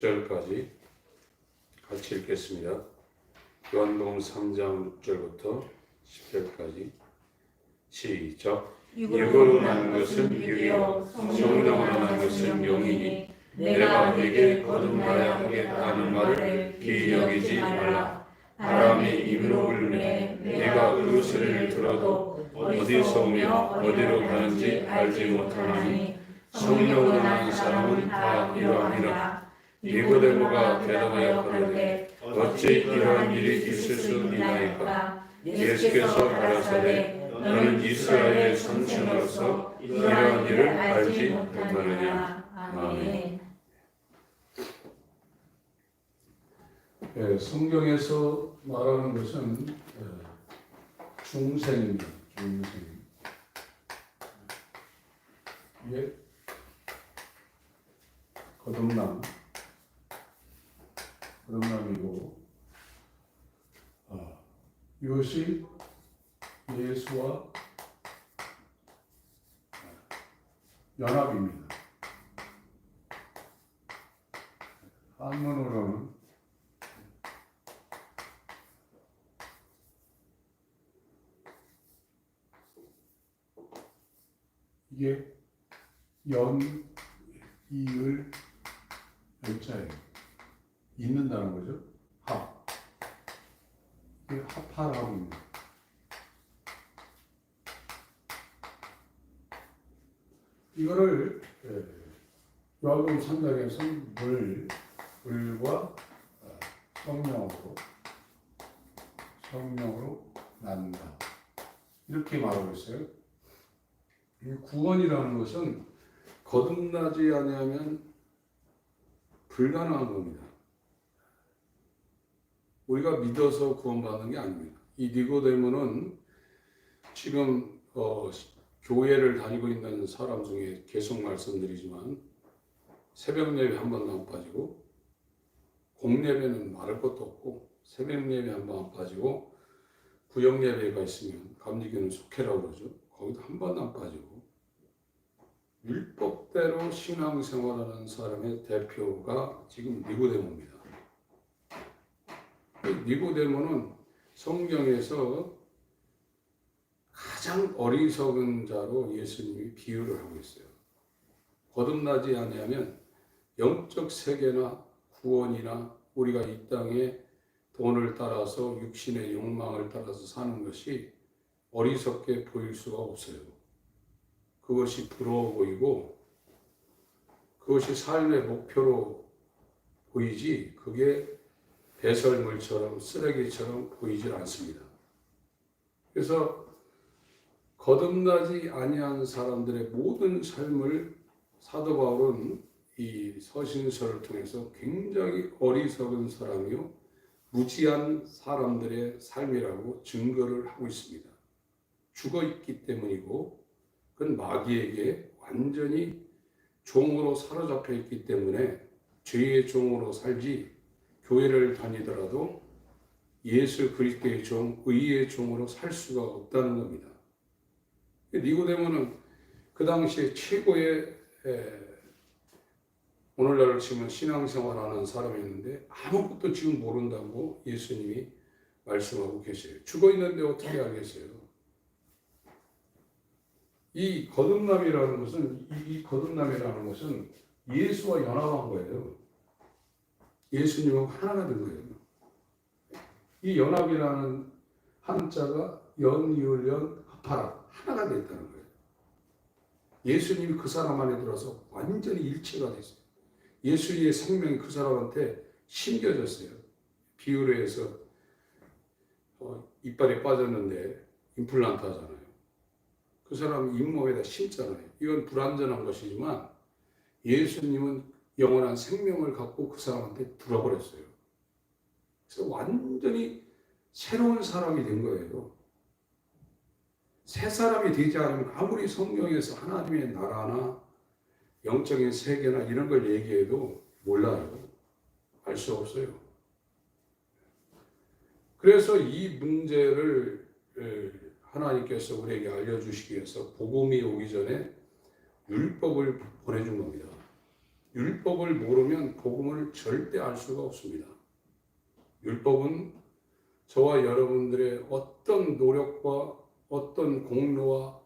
6절까지 같이 읽겠습니다. 요한복음 3장 6절부터 10절까지 시작. 육으로 난 것은 육이요 성령으로 난 것은 영이니 내가 네게 거듭나야 하겠다는 말을 기이 여기지 말라. 바람이 입으로 불매 내가 그 소리를 들어도 어디서 오며 어디로 가는지 알지 못하나니 성령으로 난 사람은 다 이러하니라. 니고데모가 대답하여 가로되 어찌 이러한 일이 있을 수 있나이까. 예수께서 가라사대 너는 이스라엘의 선지자로서 이러한 일을 알지 못하느냐. 아멘. 네, 성경에서 말하는 것은 중생입니다. 중생. 이게 거듭남이고, 이것이 예수와 연합입니다. 한문으로는 이게 이을 열자예요. 있는다는 거죠. 합. 이게 합합입니다. 이거를 요한복음 3장에서 물과 성령으로 낳는다. 이렇게 말하고 있어요. 이 구원이라는 것은 거듭나지 아니하면 불가능한 겁니다. 우리가 믿어서 구원받는 게 아닙니다. 이 니고데모는 지금 교회를 다니고 있는 사람 중에 계속 말씀드리지만 새벽 예배 한 번도 안 빠지고 공예배는 말할 것도 없고 새벽 예배 한 번 안 빠지고 구역 예배가 있으면 감리교는 속회라고 그러죠. 거기도 한 번도 안 빠지고 율법대로 신앙생활하는 사람의 대표가 지금 니고데모입니다. 니고데모는 성경에서 가장 어리석은 자로 예수님이 비유를 하고 있어요. 거듭나지 아니하면 영적 세계나 구원이나 우리가 이 땅에 돈을 따라서 육신의 욕망을 따라서 사는 것이 어리석게 보일 수가 없어요. 그것이 부러워 보이고 그것이 삶의 목표로 보이지 그게 배설물처럼 쓰레기처럼 보이질 않습니다. 그래서 거듭나지 아니한 사람들의 모든 삶을 사도 바울은 이 서신서를 통해서 굉장히 어리석은 사람이요 무지한 사람들의 삶이라고 증거를 하고 있습니다. 죽어 있기 때문이고 그건 마귀에게 완전히 종으로 사로잡혀 있기 때문에 죄의 종으로 살지 교회를 다니더라도 예수 그리스도의 종, 의의 종으로 살 수가 없다는 겁니다. 니고데모는 그 당시에 최고의 오늘날을 치면 신앙생활하는 사람이었는데 아무것도 지금 모른다고 예수님이 말씀하고 계세요. 죽어 있는데 어떻게 알겠어요? 이 거듭남이라는 것은 예수와 연합한 거예요. 예수님하고 하나가 된 거예요. 이 연합이라는 한자가 연이을연 합하라 하나가 됐다는 거예요. 예수님이 그 사람 안에 들어서 완전히 일체가 됐어요. 예수의 생명이 그 사람한테 심겨졌어요. 비유로 해서 이빨이 빠졌는데 임플란트 하잖아요. 그 사람 잇몸에다 심잖아요. 이건 불완전한 것이지만 예수님은 영원한 생명을 갖고 그 사람한테 불어버렸어요. 그래서 완전히 새로운 사람이 된 거예요. 새 사람이 되지 않으면 아무리 성경에서 하나님의 나라나 영적인 세계나 이런 걸 얘기해도 몰라요. 알 수 없어요. 그래서 이 문제를 하나님께서 우리에게 알려주시기 위해서 복음이 오기 전에 율법을 보내준 겁니다. 율법을 모르면 복음을 절대 알 수가 없습니다. 율법은 저와 여러분들의 어떤 노력과 어떤 공로와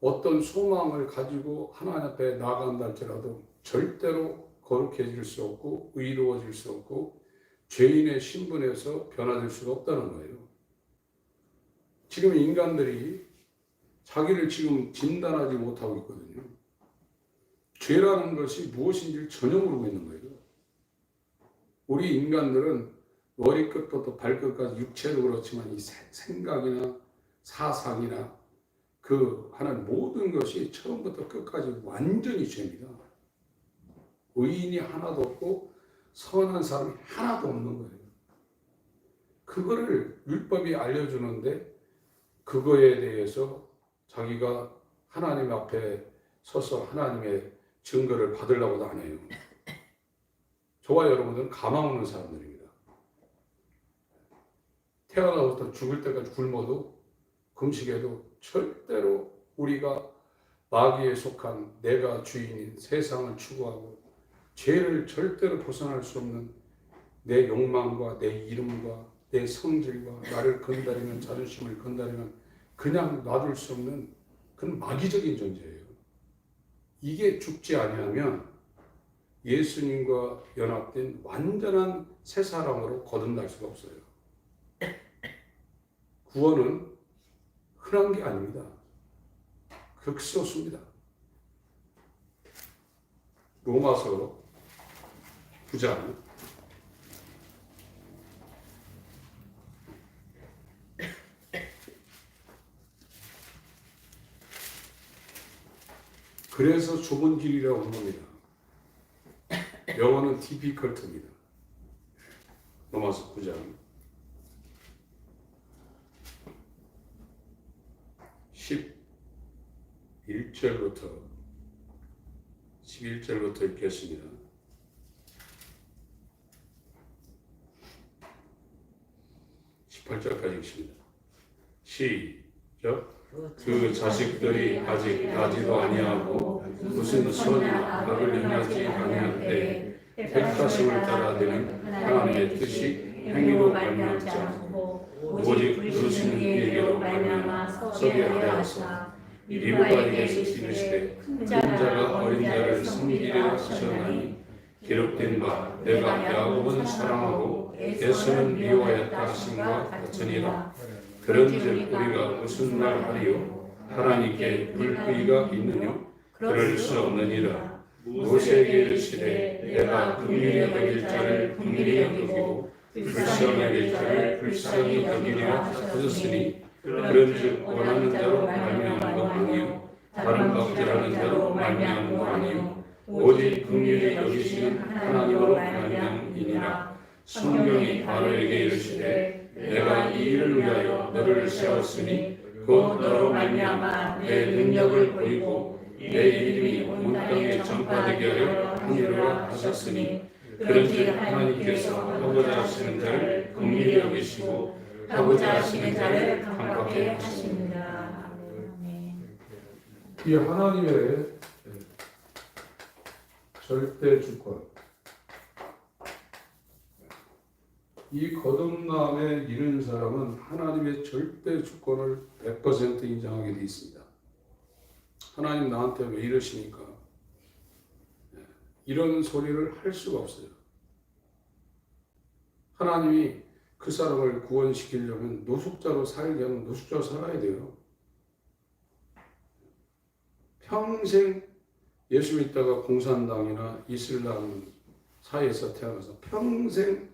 어떤 소망을 가지고 하나님 앞에 나아간다 할지라도 절대로 거룩해질 수 없고 의로워질 수 없고 죄인의 신분에서 변화될 수가 없다는 거예요. 지금 인간들이 자기를 지금 진단하지 못하고 있거든요. 죄라는 것이 무엇인지를 전혀 모르고 있는 거예요. 우리 인간들은 머리끝부터 발끝까지 육체도 그렇지만 이 생각이나 사상이나 그 하는 모든 것이 처음부터 끝까지 완전히 죄입니다. 의인이 하나도 없고 선한 사람이 하나도 없는 거예요. 그거를 율법이 알려주는데 그거에 대해서 자기가 하나님 앞에 서서 하나님의 증거를 받으려고도 안 해요. 저와 여러분들은 가망 없는 사람들입니다. 태어나서부터 죽을 때까지 굶어도 금식해도 절대로 우리가 마귀에 속한 내가 주인인 세상을 추구하고 죄를 절대로 벗어날 수 없는 내 욕망과 내 이름과 내 성질과 나를 건드리는 자존심을 건드리는 그냥 놔둘 수 없는 그런 마귀적인 존재예요. 이게 죽지 아니하면 예수님과 연합된 완전한 새 사람으로 거듭날 수가 없어요. 구원은 흔한 게 아닙니다. 극소수입니다. 로마서 9장 그래서 좁은 길이라고 합니다. 영어는 difficult입니다. 로마서 9장 11절부터 11절부터 읽겠습니다. 18절까지 읽습니다. 시작. 그 자식들이 아직 나지도 아니하고 무슨 선이나 악을 행하지 아니할 때 택하심을 따라 되는 하나님의 뜻이 행위로 말미암지 않고 오직 부르시는 이에게로 말미암아 서게 하여서 리브가에게서 이르시되 큰 자가 어린 자를 섬기려 하셨나니 기록된 바 내가 야곱은 사랑하고 에서는 미워하였다 하심과 같으니라. 그런즉 우리가 무슨 말 하리요? 하나님께 불의가 있느냐? 그럴 수 없느니라. 모세에게 이르시되 내가 긍휼히 여길 자를 긍휼히 여기고 불쌍히 여길 자를 불쌍히 여기리라 하셨으니 그런즉 원하는 자로 말미암은 것 아니요 다른 방법하는 자로 말미암은 것 아니요 오직 긍휼히 여기시는 하나님으로 말미암음이니라. 성경이 바로에게 이르시되 내가 이 일을 위하여 너를 세웠으니 곧 너로 말미암아 내 능력을 보이고 내 이름이 온 땅에 전파되게 하려 함이로라 하셨으니 그런즉 하나님께서 하고자 하시는 자를 긍휼히 여기시고 하고자 하시는 자를 강팍하게 하십니다. 이 하나님의 절대 주권, 이 거듭남에 이른 사람은 하나님의 절대 주권을 100% 인정하게 되어 있습니다. 하나님 나한테 왜 이러시니까 이런 소리를 할 수가 없어요. 하나님이 그 사람을 구원시키려면 노숙자로 살게 하면 노숙자로 살아야 돼요. 평생 예수 믿다가 공산당이나 이슬람 사이에서 태어나서 평생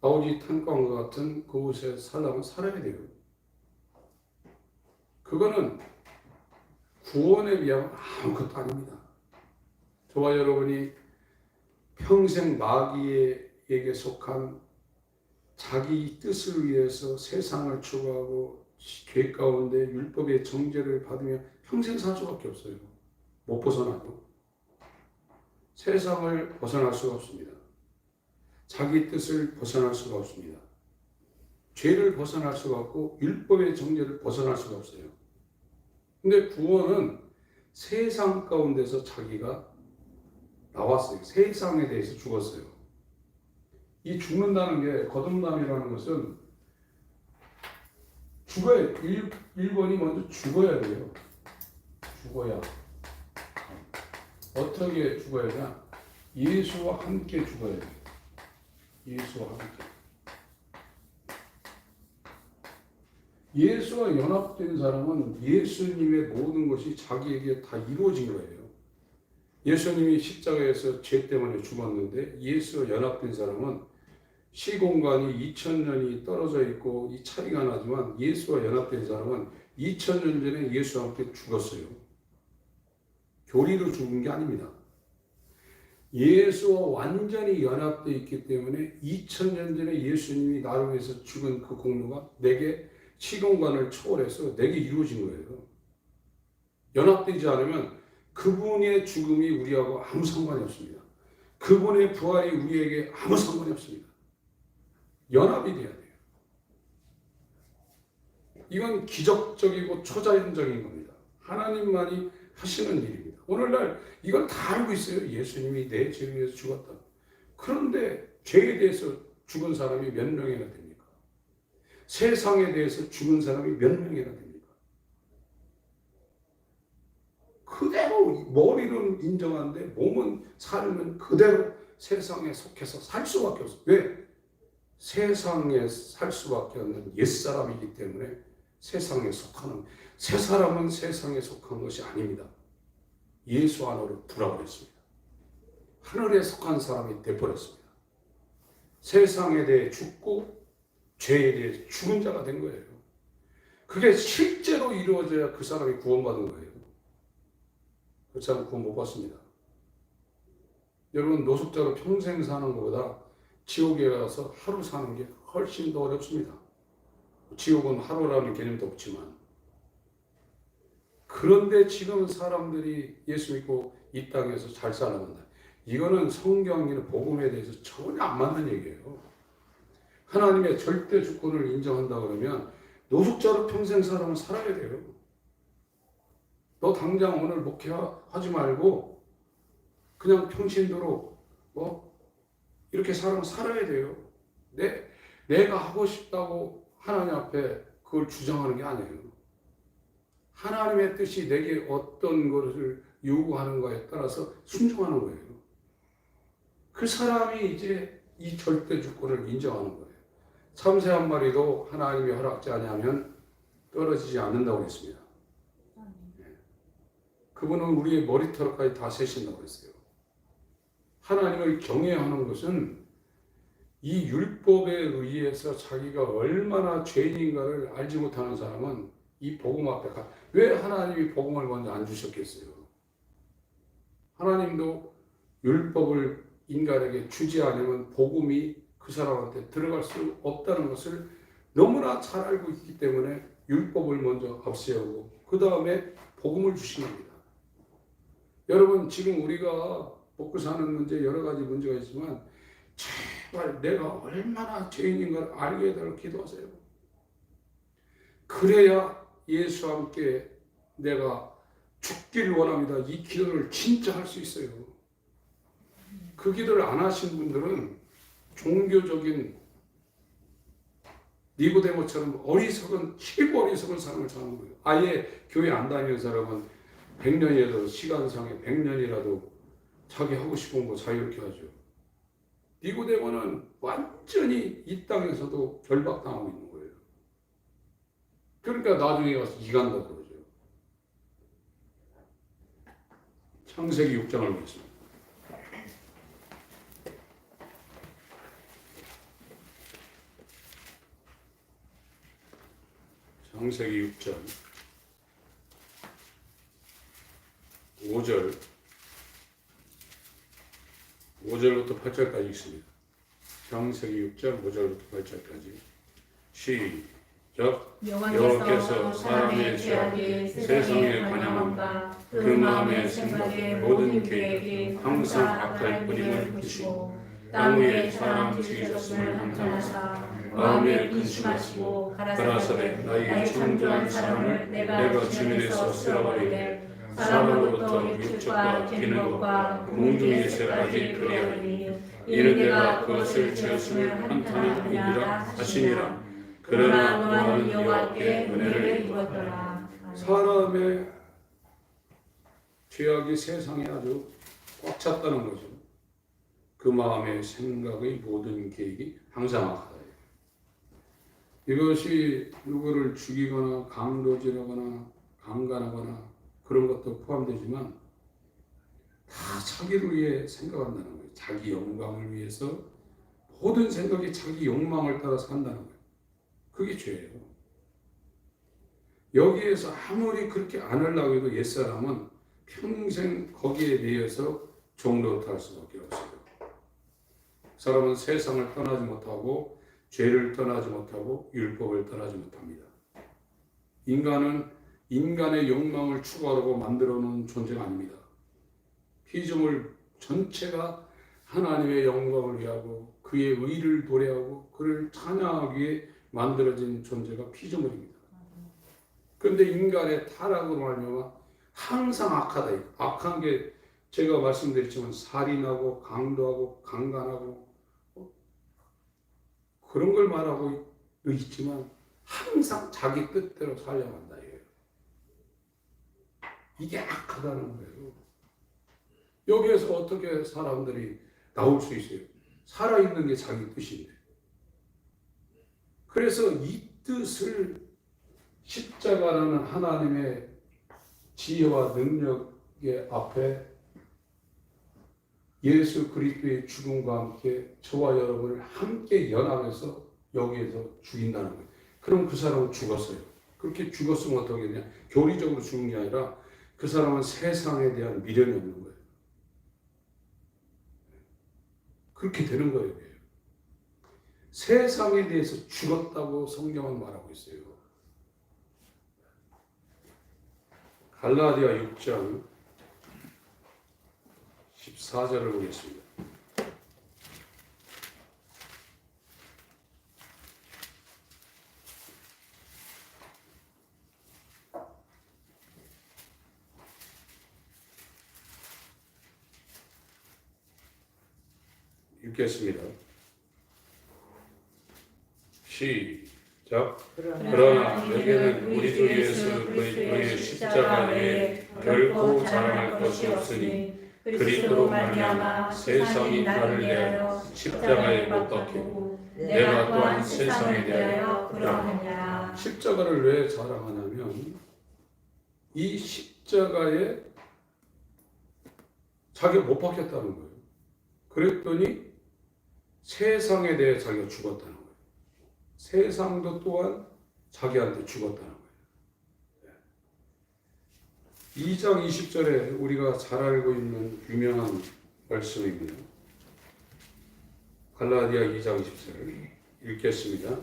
아우지 탄광과 같은 그곳에 살려면 살아야 돼요. 그거는 구원에 비하면 아무것도 아닙니다. 저와 여러분이 평생 마귀에게 속한 자기 뜻을 위해서 세상을 추구하고 죄 가운데 율법의 정죄를 받으며 평생 살 수밖에 없어요. 못 벗어나고 세상을 벗어날 수가 없습니다. 자기 뜻을 벗어날 수가 없습니다. 죄를 벗어날 수가 없고 율법의 정죄를 벗어날 수가 없어요. 근데 구원은 세상 가운데서 자기가 나왔어요. 세상에 대해서 죽었어요. 이 죽는다는 게, 거듭남이라는 것은 죽어야, 1번이 먼저 죽어야 돼요. 죽어야. 어떻게 죽어야 되나? 예수와 함께 죽어야 돼요. 예수와 함께. 예수와 연합된 사람은 예수님의 모든 것이 자기에게 다 이루어진 거예요. 예수님이 십자가에서 죄 때문에 죽었는데 예수와 연합된 사람은 시공간이 2000년이 떨어져 있고 이 차이가 나지만 예수와 연합된 사람은 2000년 전에 예수와 함께 죽었어요. 교리로 죽은 게 아닙니다. 예수와 완전히 연합되어 있기 때문에 2000년 전에 예수님이 나를 위해서 죽은 그 공로가 내게 시공간을 초월해서 내게 이루어진 거예요. 연합되지 않으면 그분의 죽음이 우리하고 아무 상관이 없습니다. 그분의 부활이 우리에게 아무 상관이 없습니다. 연합이 돼야 돼요. 이건 기적적이고 초자연적인 겁니다. 하나님만이 하시는 일입니다. 오늘날 이걸 다 알고 있어요. 예수님이 내 죄를 위해서 죽었다. 그런데 죄에 대해서 죽은 사람이 몇 명이나 됩니까? 세상에 대해서 죽은 사람이 몇 명이나 됩니까? 그대로 머리는 인정하는데 몸은 삶은 그대로 세상에 속해서 살 수밖에 없어요. 왜? 세상에 살 수밖에 없는 옛사람이기 때문에 세상에 속하는, 새 사람은 세상에 속한 것이 아닙니다. 예수 안으로 돌아버렸습니다. 하늘에 속한 사람이 되어버렸습니다. 세상에 대해 죽고 죄에 대해 죽은 자가 된 거예요. 그게 실제로 이루어져야 그 사람이 구원받은 거예요. 그렇지 않으면 구원 못 받습니다. 여러분, 노숙자로 평생 사는 것보다 지옥에 가서 하루 사는 게 훨씬 더 어렵습니다. 지옥은 하루라는 개념도 없지만. 그런데 지금 사람들이 예수 믿고 이 땅에서 잘 살아간다. 이거는 성경이나 복음에 대해서 전혀 안 맞는 얘기예요. 하나님의 절대 주권을 인정한다 그러면 노숙자로 평생 사람을 살아야 돼요. 너 당장 오늘 목회하지 말고 그냥 평신도로 이렇게 사람 살아야 돼요. 내가 하고 싶다고 하나님 앞에 그걸 주장하는 게 아니에요. 하나님의 뜻이 내게 어떤 것을 요구하는가에 따라서 순종하는 거예요. 그 사람이 이제 이 절대 주권을 인정하는 거예요. 참새 한 마리도 하나님이 허락지 아니하면 떨어지지 않는다고 했습니다. 그분은 우리의 머리털까지 다 세신다고 했어요. 하나님을 경외하는 것은 이 율법에 의해서 자기가 얼마나 죄인인가를 알지 못하는 사람은 이 복음 앞에 왜 하나님이 복음을 먼저 안 주셨겠어요? 하나님도 율법을 인간에게 주지 않으면 복음이 그 사람한테 들어갈 수 없다는 것을 너무나 잘 알고 있기 때문에 율법을 먼저 앞세우고 그 다음에 복음을 주신 겁니다. 여러분, 지금 우리가 먹고 사는 문제 여러 가지 문제가 있지만 제발 내가 얼마나 죄인인가를 알게 해달라고 기도하세요. 그래야 예수와 함께 내가 죽기를 원합니다. 이 기도를 진짜 할 수 있어요. 그 기도를 안 하신 분들은 종교적인 니고데모처럼 어리석은, 최고 어리석은 삶을 사는 거예요. 아예 교회 안 다니는 사람은 100년이라도, 시간상에 100년이라도 자기 하고 싶은 거 자유롭게 하죠. 니고데모는 완전히 이 땅에서도 결박당하고 있는 거예요. 그러니까 나중에 가서 이간다 그러죠. 창세기 6장을 보겠습니다. 창세기 6장 5절부터 8절까지 읽습니다. 창세기 6장 5절부터 8절까지 시작. 여호와께서 사람의 죄악에 세상에 관영함과 그 마음의 생각에 모든 계획에 항상 악할 뿐임을 보시고 땅 위에 사람 지으셨음을 한탄하사 마음에 근심하시고 가라사대 나에게 창조한 사람을 내가 지면에서 쓸어버리되 사람으로부터 육축과 기는 것과 공중의 새까지 그리하니 이는 내가 그것을 지었음을 한탄하느니라 하시니라. 그러나 너는 여호와께 은혜를 입었더라. 사람의 죄악이 세상에 아주 꽉 찼다는 거죠. 그 마음의 생각의 모든 계획이 항상 악하다. 이것이 누구를 죽이거나 강도질하거나 강간하거나 그런 것도 포함되지만 다 자기를 위해 생각한다는 거예요. 자기 영광을 위해서 모든 생각이 자기 욕망을 따라서 한다는 거예요. 그게 죄예요. 여기에서 아무리 그렇게 안 하려고 해도 옛사람은 평생 거기에 대해서 종노릇할 수밖에 없어요. 사람은 세상을 떠나지 못하고 죄를 떠나지 못하고 율법을 떠나지 못합니다. 인간은 인간의 욕망을 추구하려고 만들어 놓은 존재가 아닙니다. 피조물 전체가 하나님의 영광을 위하고 그의 의를 도래하고 그를 찬양하기 위해 만들어진 존재가 피조물입니다. 그런데 인간의 타락으로 말미암아 항상 악하다. 악한 게 제가 말씀드렸지만 살인하고 강도하고 강간하고 그런 걸 말하고 있지만 항상 자기 뜻대로 살려고 한다. 이게 악하다는 거예요. 여기에서 어떻게 사람들이 나올 수 있어요? 살아있는 게 자기 뜻인데. 그래서 이 뜻을 십자가라는 하나님의 지혜와 능력의 앞에 예수 그리스도의 죽음과 함께 저와 여러분을 함께 연합해서 여기에서 죽인다는 거예요. 그럼 그 사람은 죽었어요. 그렇게 죽었으면 어떻게 되냐? 교리적으로 죽은 게 아니라 그 사람은 세상에 대한 미련이 없는 거예요. 그렇게 되는 거예요. 세상에 대해서 죽었다고 성경은 말하고 있어요. 갈라디아 6장 14절을 보겠습니다. 읽겠습니다. 시작. 그러나 내게는 우리 주 예수 그리스도의 십자가 외에 결코 자랑할 것이 없으니 그리스도로 말미암아 세상이 나를 대하여 십자가에 못 박히고 내가 또한 세상에 대하여 그러하냐. 십자가를 왜 자랑하냐면 이 십자가에 자기가 못 박혔다는 거예요. 그랬더니 세상에 대해 자기가 죽었다는 거예요. 세상도 또한 자기한테 죽었다는 거예요. 2장 20절에 우리가 잘 알고 있는 유명한 말씀입니다. 갈라디아 2장 20절 읽겠습니다.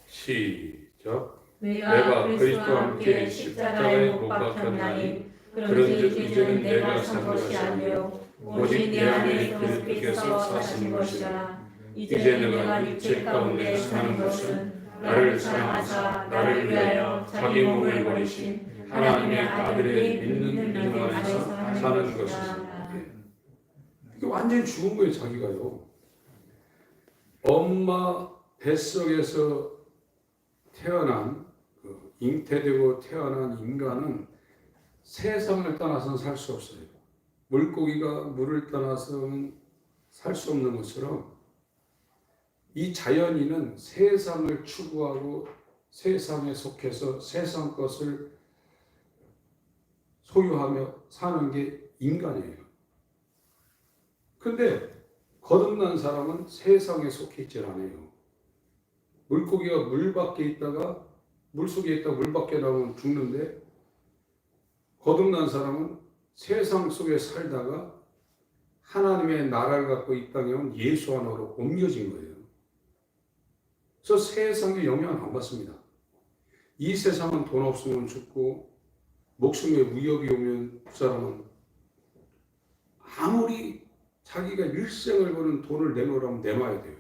시작. 내가 그리스도와 함께 십자가에 못 박혔나니 그런즉 이제는 내가 산 것이 아니요 오직 내 안에 그리스도께서 사신 것이라. 이제 내가 육체 가운데 사는 것은 나를 사랑하사 나를 위하여 자기 몸을 버리신 하나님의 아들의 믿는 믿음 안에서 사는 것이다. 이게 완전히 죽은 거예요. 자기가요. 엄마 뱃속에서 태어난 잉태되고 태어난 인간은 세상을 떠나서는 살 수 없어요. 물고기가 물을 떠나서는 살 수 없는 것처럼 이 자연인은 세상을 추구하고 세상에 속해서 세상 것을 소유하며 사는 게 인간이에요. 근데 거듭난 사람은 세상에 속해 있질 않아요. 물고기가 물 밖에 있다가 물 속에 있다가 물 밖에 나오면 죽는데 거듭난 사람은 세상 속에 살다가 하나님의 나라를 갖고 이 땅에 온 예수 안으로 옮겨진 거예요. 그래서 세상에 영향을 안 받습니다. 이 세상은 돈 없으면 죽고 목숨에 위협이 오면 그 사람은 아무리 자기가 일생을 거는 돈을 내놓으라면 내놔야 돼요.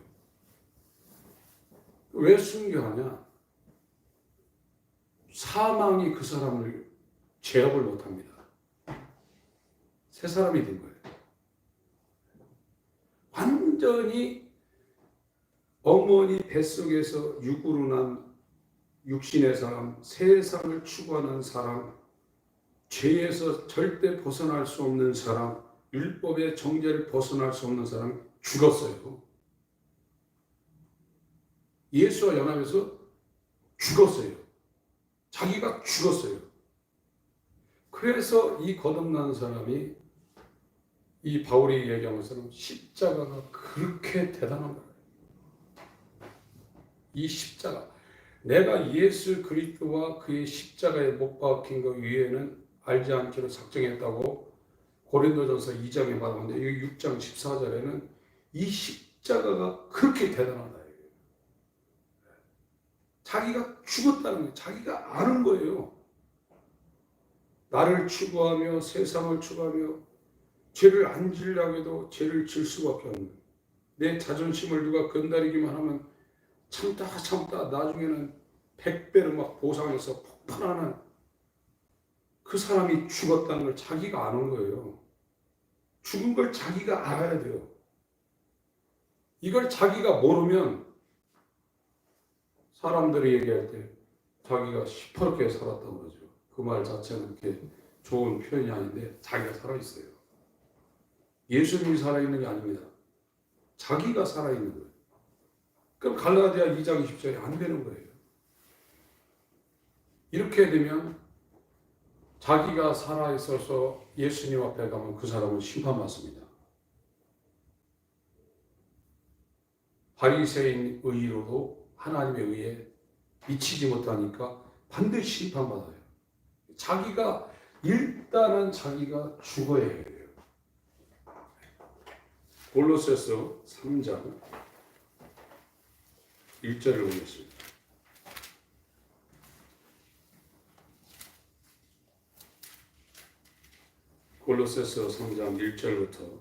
왜 순교하냐? 사망이 그 사람을 죄업을 못합니다. 새 사람이 된 거예요. 완전히 어머니 뱃속에서 육으로 난 육신의 사람, 세상을 추구하는 사람, 죄에서 절대 벗어날 수 없는 사람, 율법의 정죄를 벗어날 수 없는 사람이 죽었어요. 예수와 연합해서 죽었어요. 자기가 죽었어요. 그래서 이 거듭난 사람이 이 바울이 얘기한 것처럼 십자가가 그렇게 대단한 거예요. 이 십자가, 내가 예수 그리스도와 그의 십자가에 못 박힌 것 위에는 알지 않기로 작정했다고 고린도전서 2장에 말하는데 이 6장 14절에는 이 십자가가 그렇게 대단하다. 자기가 죽었다는 거예요. 자기가 아는 거예요. 나를 추구하며 세상을 추구하며 죄를 안 지으려고 해도 죄를 질 수밖에 없는, 내 자존심을 누가 건드리기만 하면 참다 나중에는 100배로 막 보상해서 폭발하는 그 사람이 죽었다는 걸 자기가 아는 거예요. 죽은 걸 자기가 알아야 돼요. 이걸 자기가 모르면 사람들이 얘기할 때 자기가 시퍼렇게 살았다고 그러죠. 그 말 자체는 그렇게 좋은 표현이 아닌데 자기가 살아있어요. 예수님이 살아있는 게 아닙니다. 자기가 살아있는 거예요. 그럼 갈라디아 2장 20절이 안 되는 거예요. 이렇게 되면 자기가 살아있어서 예수님 앞에 가면 그 사람은 심판받습니다. 바리새인 의로도 하나님의 의에 미치지 못하니까 반드시 심판받아요. 자기가 일단은 자기가 죽어야 해요. 골로새서 3장 1절을 보겠습니다. 골로새서 3장 1절부터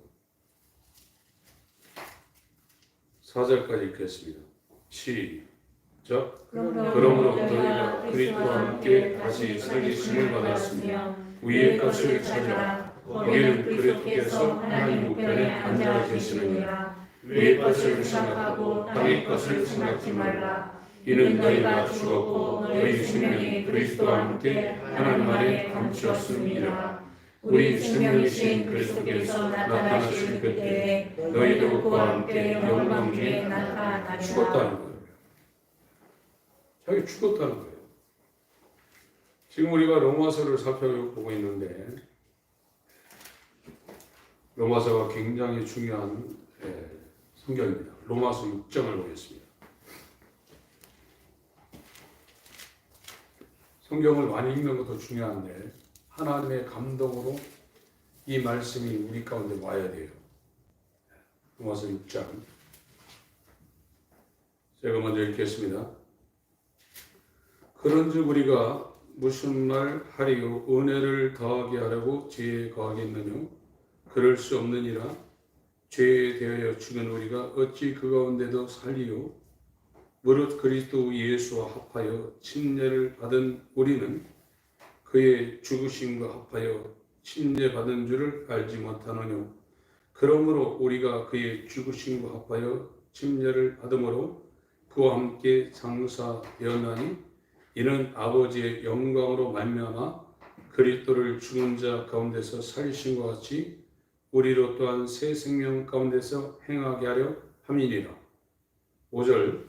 4절까지 읽겠습니다. 시작. 그러므로 너희가 그리스도와 함께 다시 살리심을 받았으며 위의 것을 찾으라. 거기는 그리스도께서 하나님 우편에 앉아 계시느니라. 위의 것을 생각하고 땅의 것을 생각지 말라. 이는 너희가 죽었고 너희 생명이 그리스도와 함께 하나님 안에 감추었음이라. 우리 생명이신 그리스도께서 나타나실 그때에 너희도 그와 함께 영광 중에 나타나리라. 죽었다는 거예요. 자기 죽었다는 거예요. 지금 우리가 로마서를 살펴보고 있는데 로마서가 굉장히 중요한 성경입니다. 로마서 6장을 보겠습니다. 성경을 많이 읽는 것도 중요한데 하나님의 감동으로 이 말씀이 우리 가운데 와야 돼요. 로마서 6장 제가 먼저 읽겠습니다. 그런즉 우리가 무슨 말 하리요? 은혜를 더하게 하려고 죄에 거하겠느냐? 그럴 수 없느니라. 죄에 대하여 죽은 우리가 어찌 그 가운데도 살리요? 무릇 그리스도 예수와 합하여 침례를 받은 우리는 그의 죽으심과 합하여 침례받은 줄을 알지 못하느뇨. 그러므로 우리가 그의 죽으심과 합하여 침례를 받음으로 그와 함께 장사되었나니 이는 아버지의 영광으로 말미암아 그리스도를 죽은 자 가운데서 살리신 것 같이 우리로 또한 새 생명 가운데서 행하게 하려 함이니라. 5절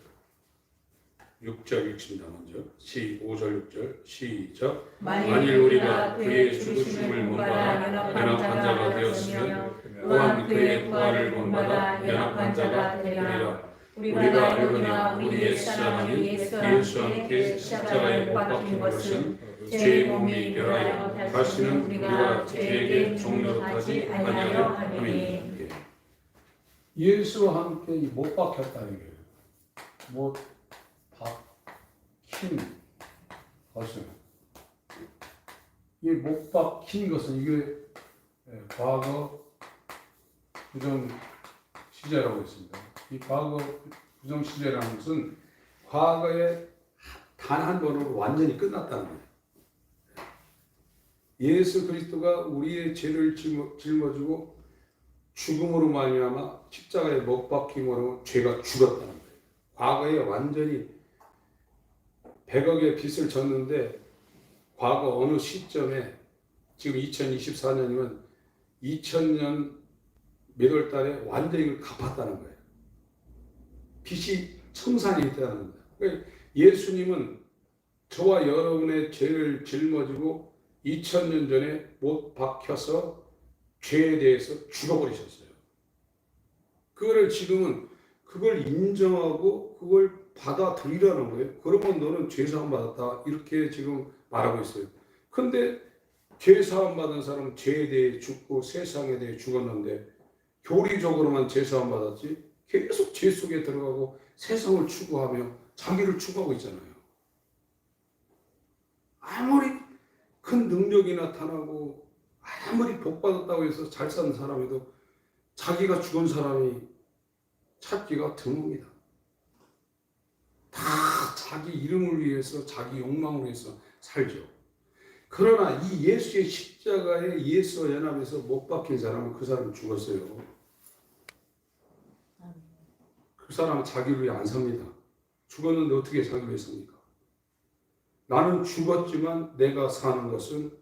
6절 읽습니다. 먼저 5절 6절 시작. 만일 우리가 그의 죽으심을 본받아 연합한 자가 되었으면 또한 그의 부활을 본받아 연합한 자가 되리라. 우리가 알거니와 우리 옛사람이 예수와 함께 십자가에 못 박힌 것은 죄의 몸이 멸하여 다시는 우리가 죄에게 종노하지 아니하려 함이니. 예수와 함께 못 박혔다는 거예요. 못 박힌 것은, 이 못 박힌 것은 이게 과거 부정 시제라고 했습니다. 이 과거 부정 시제라는 것은 과거에 단 한 번으로 완전히 끝났다는 거예요. 예수 그리스도가 우리의 죄를 짊어지고 죽음으로 말미암아 십자가에 못 박힘으로 죄가 죽었다는 거예요. 과거에 완전히 100억의 빚을 졌는데 과거 어느 시점에 지금 2024년이면 2000년 몇 월 달에 완전히 이걸 갚았다는 거예요. 빚이 청산이 됐다는 겁니다. 그러니까 예수님은 저와 여러분의 죄를 짊어지고 2000년 전에 못 박혀서 죄에 대해서 죽어버리셨어요. 그거를 지금은 그걸 인정하고 그걸 받아들이라는 거예요. 그러면 너는 죄사함 받았다 이렇게 지금 말하고 있어요. 근데 죄사함 받은 사람은 죄에 대해 죽고 세상에 대해 죽었는데 교리적으로만 죄사함 받았지 계속 죄 속에 들어가고 세상을 추구하며 자기를 추구하고 있잖아요. 아무리 큰 능력이 나타나고 아무리 복받았다고 해서 잘 사는 사람에도 자기가 죽은 사람이 찾기가 드뭅니다. 다 자기 이름을 위해서 자기 욕망을 위해서 살죠. 그러나 이 예수의 십자가에 예수와 연합해서 못 박힌 사람은 그 사람은 죽었어요. 그 사람은 자기를 위해 안 삽니다. 죽었는데 어떻게 자기를 위해 삽니까? 나는 죽었지만 내가 사는 것은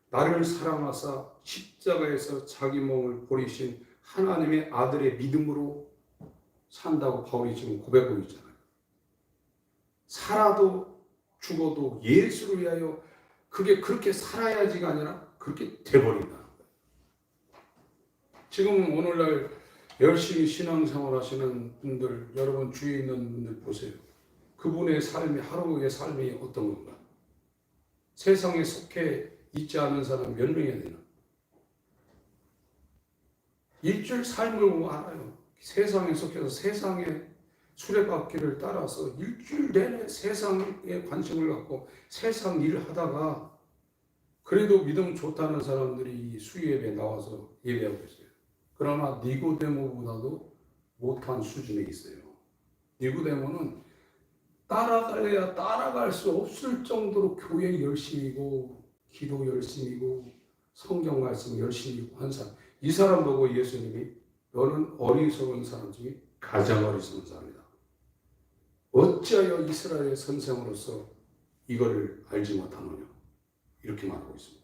나를 사랑하사 십자가에서 자기 몸을 버리신 하나님의 아들의 믿음으로 산다고 바울이 지금 고백하고 있잖아요. 살아도 죽어도 예수를 위하여 그게 그렇게 살아야지가 아니라 그렇게 돼버린다는 거예요. 지금 오늘날 열심히 신앙생활 하시는 분들, 여러분 주위에 있는 분들 보세요. 그분의 삶이, 하루의 삶이 어떤 건가? 세상에 속해 있지 않은 사람 몇 명이나 되나? 일주일 삶을 보면 알아요. 세상에 속해서 세상의 수레바퀴를 따라서 일주일 내내 세상에 관심을 갖고 세상 일을 하다가 그래도 믿음 좋다는 사람들이 수요예배에 나와서 예배하고 있어요. 그러나 니고데모보다도 못한 수준에 있어요. 니고데모는 따라갈래야 따라갈 수 없을 정도로 교회 열심이고 기도 열심이고 성경 말씀 열심히 한 사람. 이 사람 보고 예수님이 너는 어리석은 사람 중에 가장 어리석은 사람이다. 어찌하여 이스라엘의 선생으로서 이거를 알지 못하느냐. 이렇게 말하고 있습니다.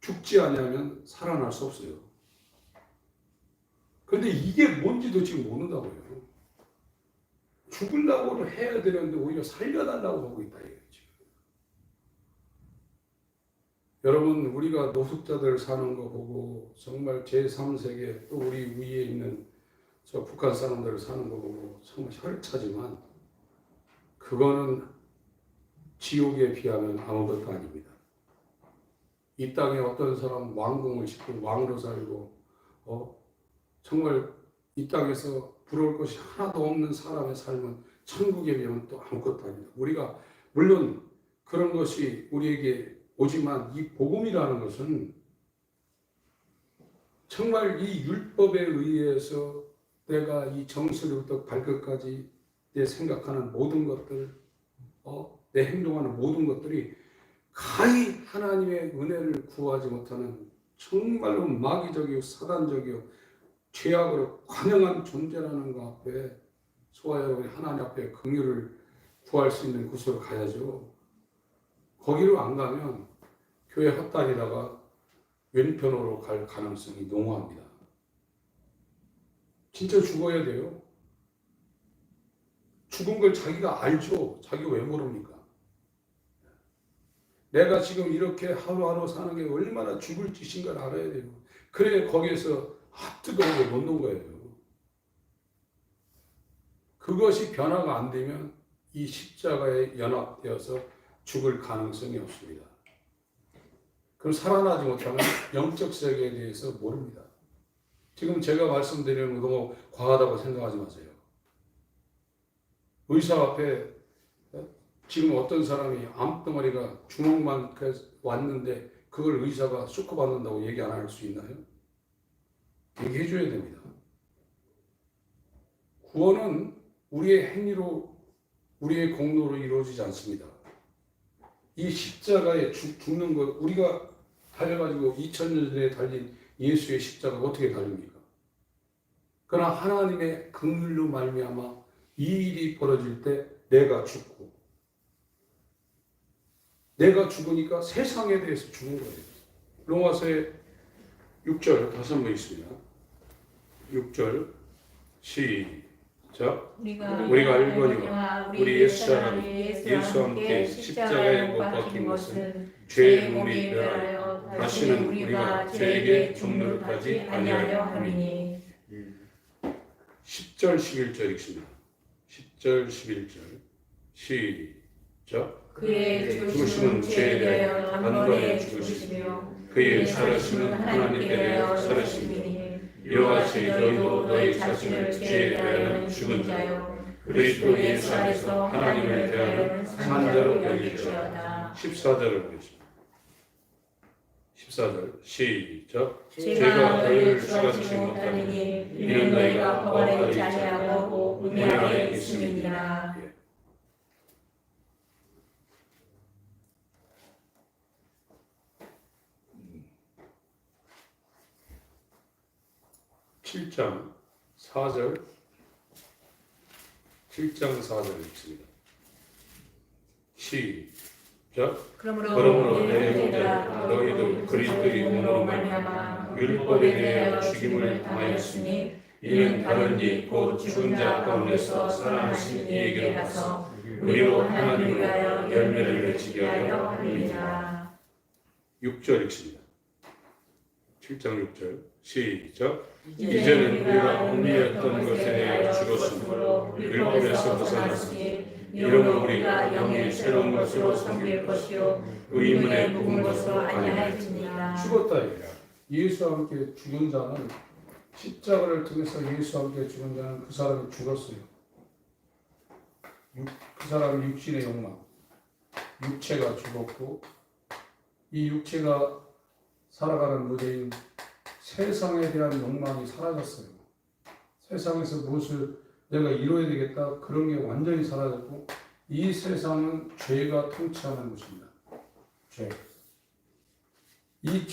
죽지 아니하면 살아날 수 없어요. 그런데 이게 뭔지도 지금 모른다고요. 죽으려고 해야 되는데 오히려 살려달라고 하고 있다 이거죠. 여러분 우리가 노숙자들 사는 거 보고 정말 제3세계 또 우리 위에 있는 저 북한 사람들 사는 거 보고 정말 혀를 차지만 그거는 지옥에 비하면 아무것도 아닙니다. 이 땅에 어떤 사람 왕궁을 짓고 왕으로 살고 정말 이 땅에서 부러울 것이 하나도 없는 사람의 삶은 천국에 비하면 또 아무것도 아닙니다. 우리가 물론 그런 것이 우리에게 오지만 이 복음이라는 것은 정말 이 율법에 의해서 내가 이 정수로부터 발끝까지 내 생각하는 모든 것들, 내 행동하는 모든 것들이 가히 하나님의 은혜를 구하지 못하는 정말로 마귀적이고 사단적이고 죄악으로 관영한 존재라는 것 앞에 소와 여러분이 하나님 앞에 긍휼을 구할 수 있는 곳으로 가야죠. 거기로 안 가면 교회 헛다리다가 왼편으로 갈 가능성이 농후합니다. 진짜 죽어야 돼요. 죽은 걸 자기가 알죠. 자기가 왜 모릅니까? 내가 지금 이렇게 하루하루 사는 게 얼마나 죽을 짓인 걸 알아야 돼요. 그래 거기에서 뜨거운 못 놓은 거예요. 그것이 변화가 안 되면 이 십자가에 연합되어서 죽을 가능성이 없습니다. 그럼 살아나지 못하면 영적 세계에 대해서 모릅니다. 지금 제가 말씀드리는 거 너무 과하다고 생각하지 마세요. 의사 앞에 지금 어떤 사람이 암덩어리가 주먹만 왔는데 그걸 의사가 쇼크 받는다고 얘기 안 할 수 있나요? 얘기해 줘야 됩니다. 구원은 우리의 행위로 우리의 공로로 이루어지지 않습니다. 이 십자가에 죽는 것, 우리가 달려가지고 2000년 전에 달린 예수의 십자가가 어떻게 달립니까? 그러나 하나님의 긍휼로 말미암아 이 일이 벌어질 때 내가 죽고, 내가 죽으니까 세상에 대해서 죽은 거예요. 로마서의 6절 다시 한번 있습니다. 6절 시작. 우리가 알거니와 우리 옛사람이 예수와 함께 십자가에 못 박힌 것은 죄의 몸이 멸하여 다시는 우리가 죄에게 종노릇하지 아니하려 함이니. 10절 11절 읽습니다. 10절 11절 시작. 그의 죽으심은 죄에 대하여 단번에 죽으시며 그의 살으심은 하나님께 대하여 살으심이니 이와 같이 너희도 너희 자신을 죄에 대하여 죽은 자요 그리스도 예수 안에서 하나님을 대하여 산 자로 여길지어다. 14절을 보겠습니다. 14절 시작. 죄가 너희를 주관치 못하느니 이는 너희가 법 아래 있지 아니하고 은혜 아래 있음이니라. 7장 4절 7장 4절 읽습니다. 시작. 그러므로 내 형제들아 너희도 그리스도의 몸으로 말미암아 율법에 대하여 죽임을 당하였으니 이는 다른 이 곧 죽은 자 가운데서 살아나신 이에게로 가서 우리로 하나님을 위하여 열매를 맺히게 하려 함이니라. 6절 읽습니다. 7장 6절 시작. 이제는 우리가 혼미했던 것에 대하여 죽었으므로 율법에서 벗어났으니 이러므로 우리가 영의 새로운 것으로 섬길 것이요 의문에 묵은 것으로 아니하였느니라. 죽었다 이거야. 예수와 함께 죽은 자는 십자가를 통해서 예수와 함께 죽은 자는 그 사람이 죽었어요. 그 사람의 육신의 욕망, 육체가 죽었고 이 육체가 살아가는 무대인 세상에 대한 욕망이 사라졌어요. 세상에서 무엇을 내가 이루어야 되겠다 그런 게 완전히 사라졌고 이 세상은 죄가 통치하는 것입니다. 죄. 이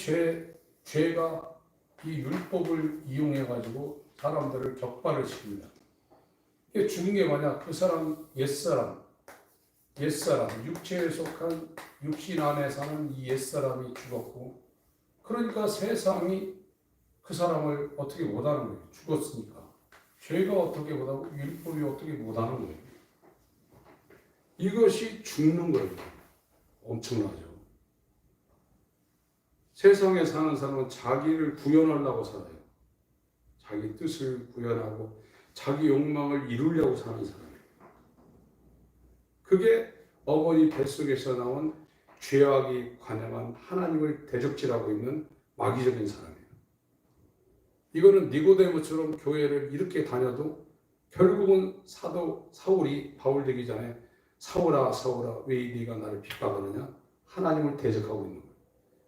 죄가 이 율법을 이용해 가지고 사람들을 격발을 시킵니다. 이게 죽은 게 뭐냐? 그 사람 옛사람, 육체에 속한 육신 안에 사는 이 옛사람이 죽었고 그러니까 세상이 그 사람을 어떻게 못하는 거예요. 죽었으니까. 죄가 어떻게 못하고 율법이 어떻게 못하는 거예요. 이것이 죽는 거예요. 엄청나죠. 세상에 사는 사람은 자기를 구현하려고 살아요. 자기 뜻을 구현하고 자기 욕망을 이루려고 사는 사람이에요. 그게 어머니 뱃속에서 나온 죄악이 관영한 하나님을 대적질하고 있는 마귀적인 사람이에요. 이거는 니고데모처럼 교회를 이렇게 다녀도 결국은 사도 사울이 바울 되기 전에 사울아 사울아 왜 네가 나를 핍박하느냐? 하나님을 대적하고 있는 거예요.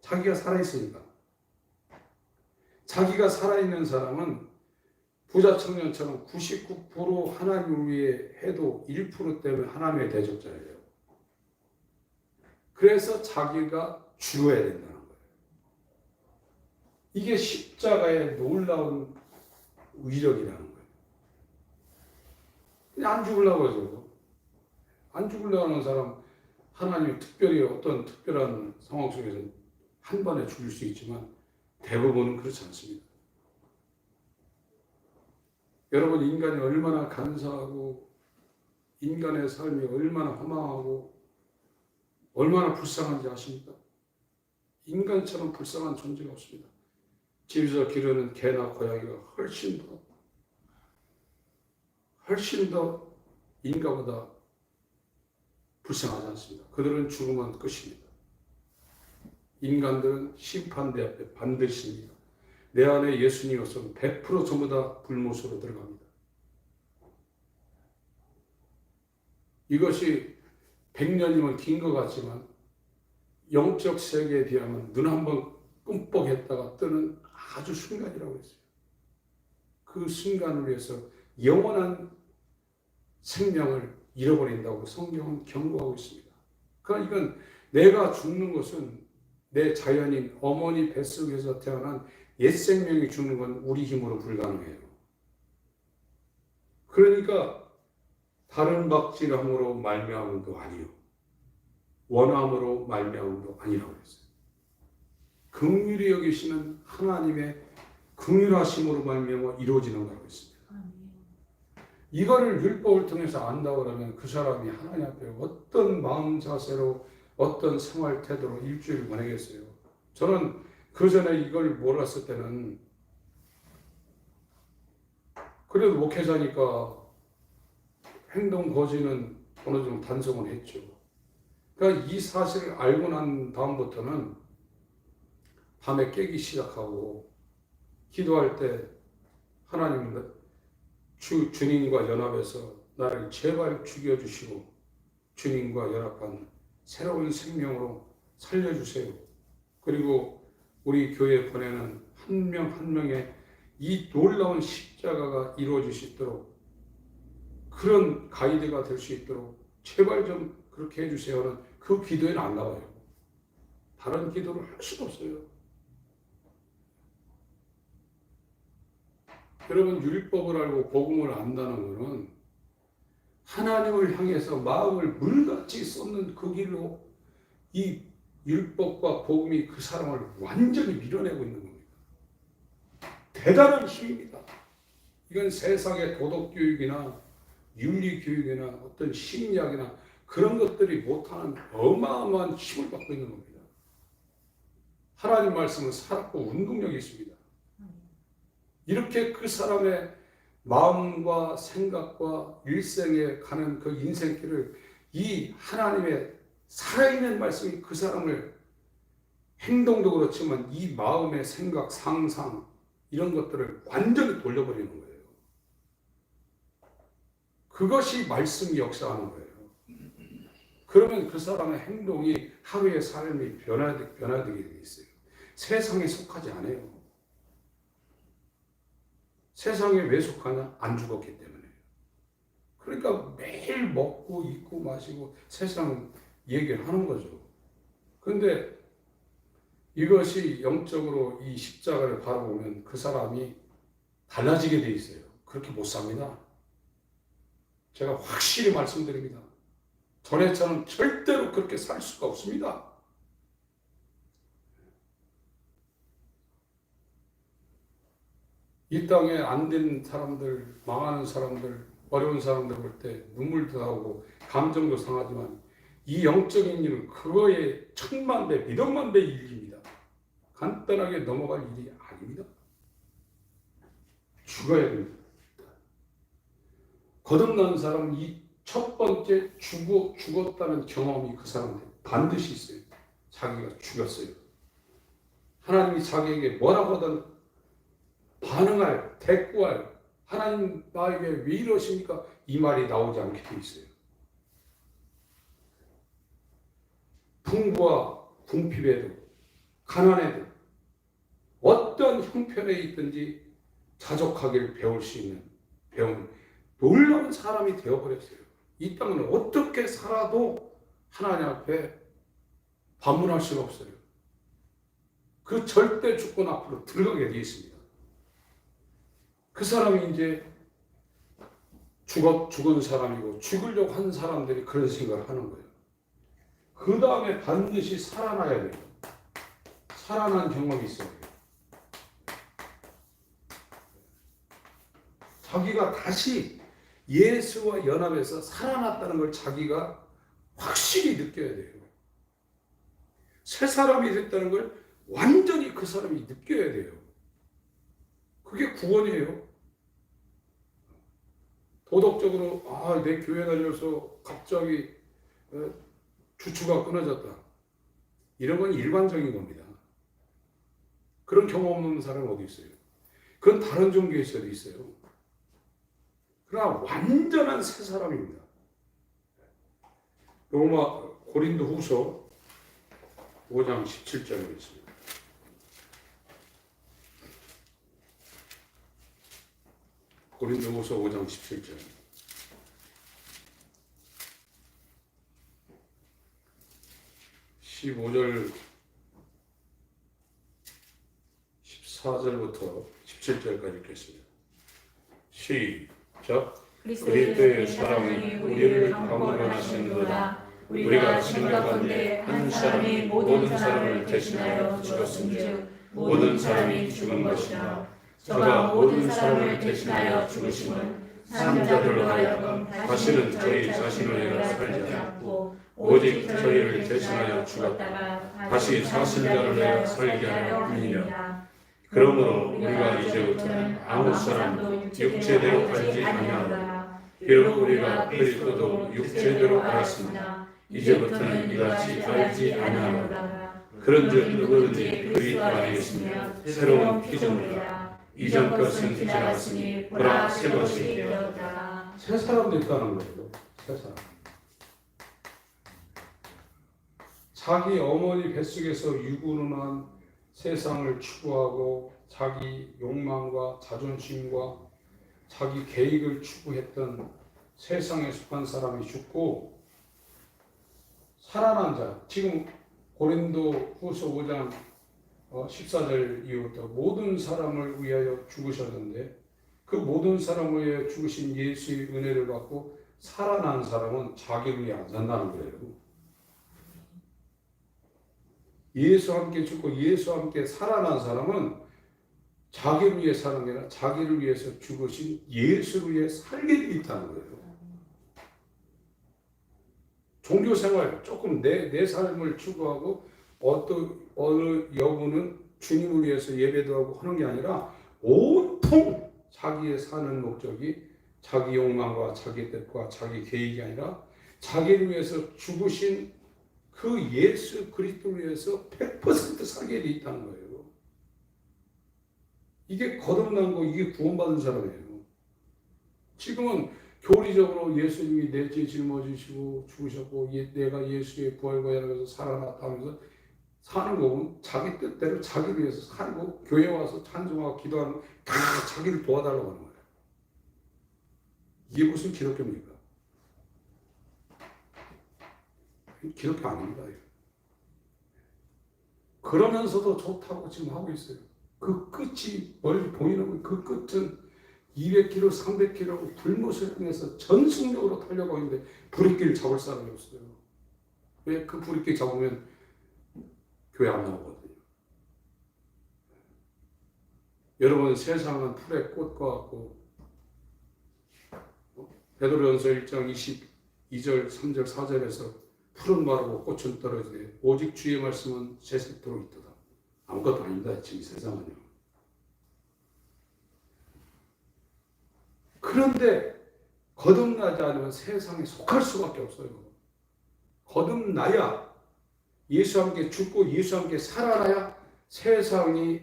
자기가 살아있으니까. 자기가 살아있는 사람은 부자 청년처럼 99% 하나님을 위해 해도 1% 때문에 하나님의 대적자예요. 그래서 자기가 죽어야 된다는 거예요. 이게 십자가의 놀라운 위력이라는 거예요. 그냥 안 죽으려고 해서 안 죽으려고 하는 사람 하나님이 특별히 어떤 특별한 상황 속에서 한 번에 죽일 수 있지만 대부분은 그렇지 않습니다. 여러분 인간이 얼마나 간사하고 인간의 삶이 얼마나 허망하고 얼마나 불쌍한지 아십니까? 인간처럼 불쌍한 존재가 없습니다. 집에서 기르는 개나 고양이가 훨씬 더 인간보다 불쌍하지 않습니다. 그들은 죽으면 끝입니다. 인간들은 심판대 앞에 반드시입니다. 내 안에 예수님이 없으면 100% 전부 다 불못으로 들어갑니다. 이것이 100년이면 긴 것 같지만 영적 세계에 비하면 눈 한번 끔뻑했다가 뜨는 아주 순간이라고 했어요. 그 순간을 위해서 영원한 생명을 잃어버린다고 성경은 경고하고 있습니다. 그러니까 이건 내가 죽는 것은 내 자연인 어머니 뱃속에서 태어난 옛 생명이 죽는 건 우리 힘으로 불가능해요. 그러니까 다른 박질함으로 말미암음도 아니요, 원함으로 말미암음도 아니라고 했어요. 긍휼히 여기시는 하나님의 긍휼하심으로 말미암아 이루어지는 거라고 했습니다. 이거를 율법을 통해서 안다고 그러면 그 사람이 하나님 앞에 어떤 마음 자세로 어떤 생활 태도로 일주일을 보내겠어요. 저는 그 전에 이걸 몰랐을 때는 그래도 목회자니까 행동 거지는 어느 정도 단속은 했죠. 그러니까 이 사실을 알고 난 다음부터는 밤에 깨기 시작하고 기도할 때 하나님 주님과 연합해서 나를 제발 죽여주시고 주님과 연합한 새로운 생명으로 살려주세요. 그리고 우리 교회에 보내는 한 명 한 명의 이 놀라운 십자가가 이루어질 수 있도록 그런 가이드가 될 수 있도록 제발 좀 그렇게 해주세요는 그 기도에는 안 나와요. 다른 기도를 할 수가 없어요. 여러분, 율법을 알고 복음을 안다는 것은 하나님을 향해서 마음을 물같이 쏟는 그 길로 이 율법과 복음이 그 사람을 완전히 밀어내고 있는 겁니다. 대단한 힘입니다. 이건 세상의 도덕교육이나 윤리교육이나 어떤 심리학이나 그런 것들이 못하는 어마어마한 힘을 받고 있는 겁니다. 하나님 말씀은 살았고 운동력이 있습니다. 이렇게 그 사람의 마음과 생각과 일생에 가는 그 인생길을 이 하나님의 살아있는 말씀이 그 사람을 행동도 그렇지만 이 마음의 생각, 상상 이런 것들을 완전히 돌려버리는 거예요. 그것이 말씀이 역사하는 거예요. 그러면 그 사람의 행동이 하루의 삶이 변화되게 되어 있어요. 세상에 속하지 않아요. 세상에 왜 속하냐? 안 죽었기 때문에. 그러니까 매일 먹고 입고 마시고 세상 얘기를 하는 거죠. 그런데 이것이 영적으로 이 십자가를 바라보면 그 사람이 달라지게 돼 있어요. 그렇게 못 삽니다. 제가 확실히 말씀드립니다. 전에처럼 절대로 그렇게 살 수가 없습니다. 이 땅에 안 된 사람들, 망하는 사람들, 어려운 사람들 볼 때 눈물도 나오고 감정도 상하지만 이 영적인 일은 그거의 1000만 배, 1억만 배의 일입니다. 간단하게 넘어갈 일이 아닙니다. 죽어야 됩니다. 거듭난 사람은 이 첫 번째 죽었다는 경험이 그 사람한테 반드시 있어요. 자기가 죽였어요. 하나님이 자기에게 뭐라고 하든 반응할, 대꾸할, 하나님 나에게 왜 이러십니까? 이 말이 나오지 않게 돼 있어요. 풍부와 궁핍에도 가난에도 어떤 형편에 있든지 자족하기를 배울 수 있는 배운 놀라운 사람이 되어버렸어요. 이 땅은 어떻게 살아도 하나님 앞에 반문할 수가 없어요. 그 절대 주권 앞으로 들어가게 되어 있습니다. 그 사람이 이제 죽은 사람이고 죽으려고 한 사람들이 그런 생각을 하는 거예요. 그 다음에 반드시 살아나야 돼요. 살아난 경험이 있어야 돼요. 자기가 다시 예수와 연합해서 살아났다는 걸 자기가 확실히 느껴야 돼요. 새 사람이 됐다는 걸 완전히 그 사람이 느껴야 돼요. 그게 구원이에요. 도덕적으로 내 교회 다녀서 갑자기 주추가 끊어졌다. 이런 건 일반적인 겁니다. 그런 경험 없는 사람은 어디 있어요? 그건 다른 종교에서도 있어요. 그러나 완전한 새 사람입니다. 고린도 후서 5장 17절에 있습니다. 고린도 후서 5장 17절. 15절 14절부터 17절까지 읽겠습니다. 시작. 그리스도의 사랑이 우리를 강건하시는도다. 우리가 생각건대 한 사람이 모든 사람을 대신하여 죽었은즉 모든 사람이 죽은 것이나 저가 모든 사람을 대신하여 죽으심은 사람자들로 하여금 다시는 저희 자신을 위하여 살지 않고 오직 저희를 대신하여 죽었다가 다시 사신자를 위하여 살게 하려 함이니라. 그러므로 우리가 이제부터는 아무 사람도 육체대로 알지 아니하노라. 비록 우리가 그리스도도 육체대로 알았으나 이제부터는 이같이 알지 아니하노라. 그런즉 누구든지 그리스도 안에 있으면 새로운 피조물이라. 이전 것은 지나갔으니 보라 새 것이 되었다. 새 사람도 있다는 거예요. 새 사람. 자기 어머니 뱃속에서 유부남한 세상을 추구하고 자기 욕망과 자존심과 자기 계획을 추구했던 세상에 속한 사람이 죽고 살아난 자, 지금 고린도 후서 5장 14절 이후부터 모든 사람을 위하여 죽으셨는데 그 모든 사람을 위하여 죽으신 예수의 은혜를 받고 살아난 사람은 자기를 위해 안 산다는 거예요. 예수와 함께 죽고 예수와 함께 살아난 사람은 자기를 위해 사는 게 아니라 자기를 위해서 죽으신 예수를 위해 살게 돼 있다는 거예요. 종교생활 조금 내 삶을 추구하고 어느 여부는 주님을 위해서 예배도 하고 하는 게 아니라 온통 자기의 사는 목적이 자기 욕망과 자기 뜻과 자기 계획이 아니라 자기를 위해서 죽으신 그 예수 그리스도를 위해서 100% 살게 돼 있다는 거예요. 이게 거듭난 거, 이게 구원받은 사람이에요. 지금은 교리적으로 예수님이 내 죄 짊어지시고 죽으셨고 내가 예수의 부활과 연합해서 살아났다 하면서 사는 거는 자기 뜻대로 자기를 위해서 살고 교회 와서 찬송하고 기도하는 다 자기를 도와달라고 하는 거예요. 이게 무슨 기독교입니까? 기독교 아닙니다. 그러면서도 좋다고 지금 하고 있어요. 그 끝이 멀리 보이는 그 끝은 200km, 300km 불못을 향해서 전속력으로 타려고 하는데 브레이크를 잡을 사람이 없어요. 왜? 그 브레이크 잡으면 교회 안 나오거든요. 여러분, 세상은 풀의 꽃과 같고 베드로전서 1장 22절, 3절, 4절에서 풀은 마르고 꽃은 떨어지되 오직 주의 말씀은 새색도록 있도다. 아무것도 아닙니다. 지금 세상은요. 그런데 거듭나지 않으면 세상에 속할 수밖에 없어요. 거듭나야 예수와 함께 죽고 예수와 함께 살아나야 세상이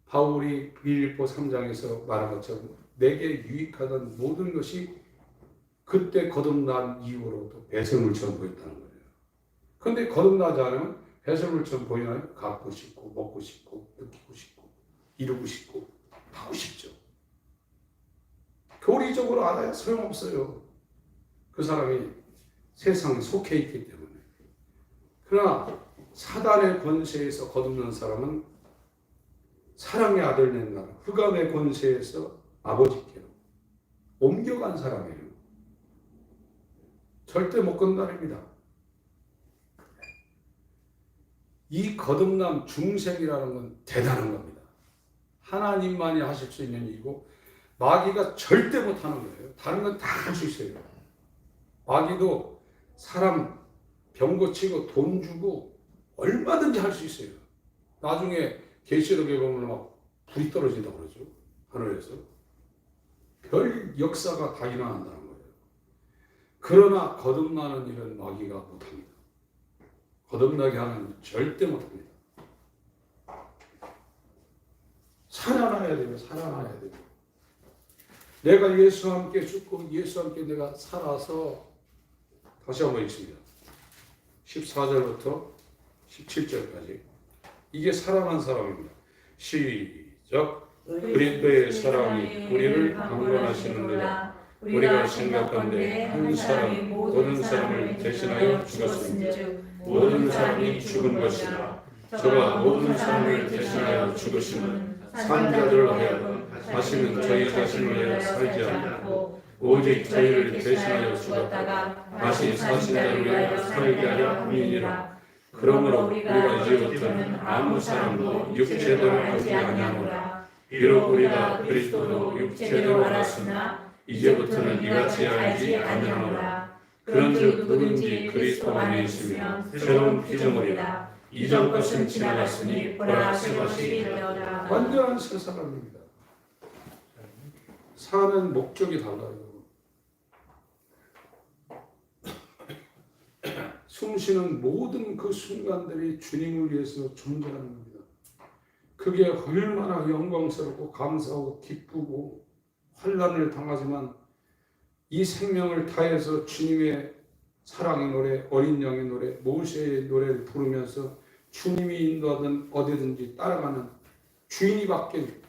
바울이 빌립보 3장에서 말한 것처럼 내게 유익하던 모든 것이 그때 거듭난 이후로도 배설물처럼 보였다는 거예요. 그런데 거듭나지 않으면 배설물처럼 보이나요? 갖고 싶고 먹고 싶고 느끼고 싶고 이루고 싶고 하고 싶죠. 교리적으로 알아야 소용없어요. 그 사람이 세상에 속해 있기 때문에. 그러나 사단의 권세에서 거듭난 사람은 사랑의 아들 낸 나라, 흑암의 권세에서 아버지께로 옮겨간 사람이에요. 절대 못 건너립니다. 이 거듭남 중생이라는 건 대단한 겁니다. 하나님만이 하실 수 있는 일이고 마귀가 절대 못하는 거예요. 다른 건 다 할 수 있어요. 마귀도 사람 병 고치고 돈 주고 얼마든지 할 수 있어요. 나중에 계시록에 보면 막 불이 떨어진다고 그러죠. 하늘에서. 별 역사가 다 일어난다는 거예요. 그러나 거듭나는 일은 마귀가 못합니다. 거듭나게 하는 일은 절대 못합니다. 살아나야 돼요. 살아나야 돼요. 내가 예수와 함께 죽고 예수와 함께 내가 살아서 다시 한번 읽습니다. 14절부터 17절까지 이게 살아난 사람입니다. 시작. 그리스도의 사랑이 우리를 강건하시는도다. 우리가 생각건대 한 사람이 모든 사람을 대신하여 죽었은즉 모든 사람이 죽은 것이라. 저가 모든 사람을 대신하여 죽으심은 산 자들로 하여금 다시는 저희 자신을 위하여 살지 않고 오직 저희를 대신하여 죽었다가 다시 사신 자를 위하여 살게 하려 함이니라. 그러므로 우리가 이제부터는 아무 사람도 육체대로 하지 아니하노라. 비록 우리가 그리스도도 육체대로 알았으나 이제부터는 이같이 알지 아니하노라. 그런즉 누구든지 그리스도 안에 있으면 새로운 피조물이라. 이전 것은 지나갔으니 보라 새 것이 되었다. 완전한 새 사람입니다. 사는 목적이 달라요. 숨쉬는 모든 그 순간들이 주님을 위해서 존재하는 겁니다. 그게 얼마나 영광스럽고 감사하고 기쁘고 환난을 당하지만 이 생명을 다해서 주님의 사랑의 노래, 어린 양의 노래, 모세의 노래를 부르면서 주님이 인도하든 어디든지 따라가는 주인이 바뀐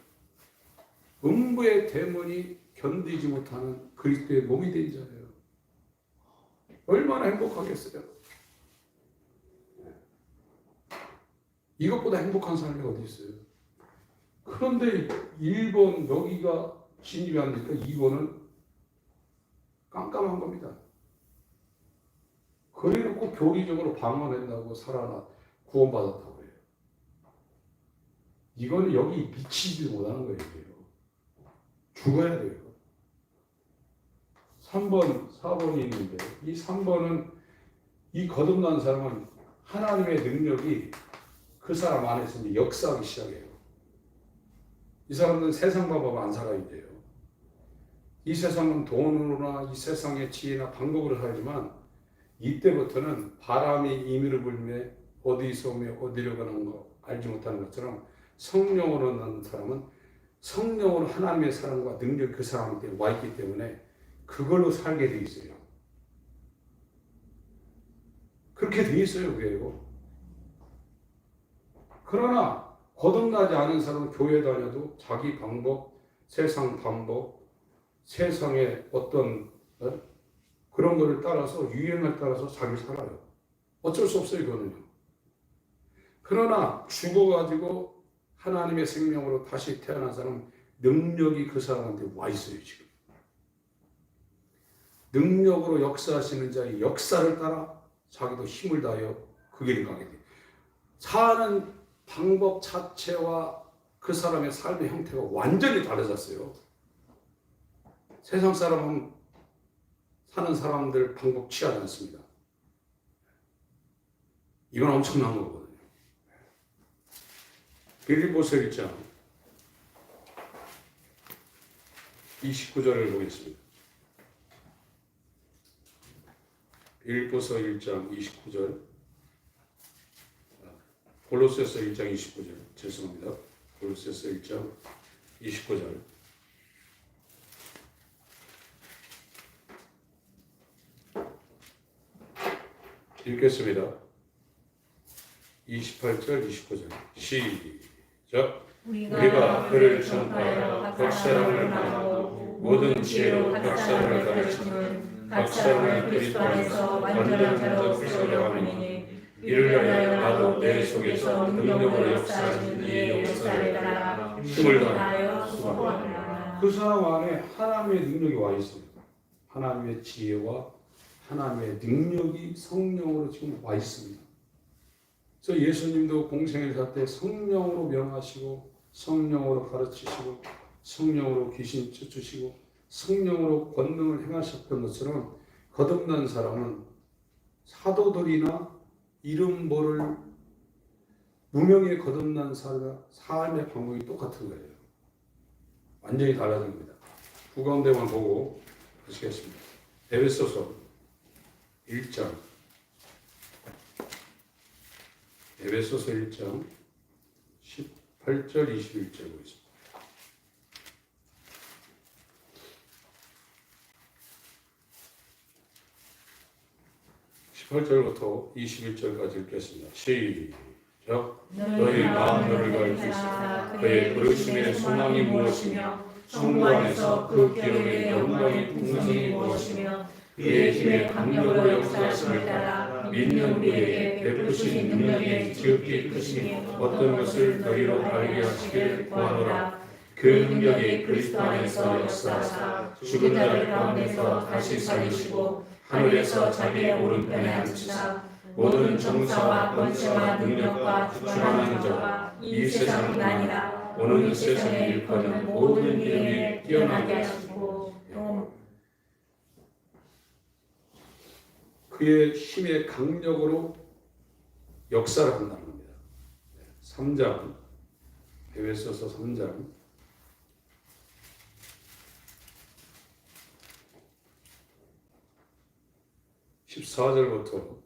음부의 데몬이 견디지 못하는 그리스도의 몸이 된 자예요. 얼마나 행복하겠어요. 이것보다 행복한 삶이 어디 있어요? 그런데 1번 여기가 진입이 안 되니까 2번은 깜깜한 겁니다. 그래놓고 교리적으로 방언한다고 살아나 구원받았다고 해요. 이거는 여기 미치지 못하는 거예요. 죽어야 돼요. 3번, 4번이 있는데 이 3번은 이 거듭난 사람은 하나님의 능력이 그 사람 안에서 이제 역사하기 시작해요. 이 사람들은 세상 방법 안 살아야 돼요. 이 세상은 돈으로나 이 세상의 지혜나 방법으로 살지만 이때부터는 바람이 임의를 불며 어디서 오며 어디로 가는 거 알지 못하는 것처럼 성령으로 난 사람은 성령으로 하나님의 사랑과 능력이 그 사람한테 와 있기 때문에 그걸로 살게 돼 있어요. 그렇게 돼 있어요. 그게요. 그러나 거듭나지 않은 사람은 교회 다녀도 자기 방법, 세상 방법, 세상의 어떤 그런 거를 따라서 유행을 따라서 자기 살아요. 어쩔 수 없어요. 그거는요. 그러나 죽어가지고 하나님의 생명으로 다시 태어난 사람은 능력이 그 사람한테 와 있어요. 지금. 능력으로 역사하시는 자의 역사를 따라 자기도 힘을 다하여 그 길을 가게 돼요. 사는 방법 자체와 그 사람의 삶의 형태가 완전히 달라졌어요. 세상 사람은 사는 사람들 방법 취하지 않습니다. 이건 엄청난 거거든요. 빌립보서 1장 29절을 보겠습니다. 빌립보서 1장 29절, 골로새서 1장 29절, 죄송합니다. 골로새서 1장 29절. 읽겠습니다. 28절, 29절. 시작. 우리가 그를 전파하여 각 사람을 만나고 모든 지혜로 각 사람을 가르치는 각 사람을 그리스도 안에서 완전한 자로 세우려 함이니 이를 위하여 나도 내 속에서 능력으로 역사하신 이의 역사를 따라 힘을 다하여 수고하노라. 그 사람 안에 하나님의 능력이 와 있습니다. 하나님의 지혜와 하나님의 능력이 성령으로 지금 와 있습니다. 그래서 예수님도 공생을 살 때 성령으로 명하시고 성령으로 가르치시고 성령으로 귀신 쫓으시고 성령으로 권능을 행하셨던 것처럼 거듭난 사람은 사도들이나 이름 모를 무명의 거듭난 삶의 방법이 똑같은 거예요. 완전히 달라진 겁니다. 후가운데만 보고 하시겠습니다. 에베소서 1장 에베소서 1장 18절 21절 보겠습니다. 18절부터 21절까지 읽겠습니다. 시작. 너희 마음들을 가르치사 그의 부르심의 소망이 무엇이며 성부 안에서 그 기업의 영광이 풍성히 그의 힘의 강력으로 역사하심을 따라 믿는 우리에게 베푸신 능력의 지극히 크심이 어떤 것을 너희로 알게 하시기를 구하노라. 그 능력이 그리스도 안에서 역사하사 죽은 자들 가운데서 다시 살리시고 하늘에서 자기의 오른편에 앉히사 모든 정사와 권세와 능력과 주권하는 자가 이 세상이 아니라 오는 세상에 일컫는 모든 이름에 뛰어나게 하시고 그의 힘의 강력으로 역사를 한다는 겁니다. 3장 에베소서 3장 14절부터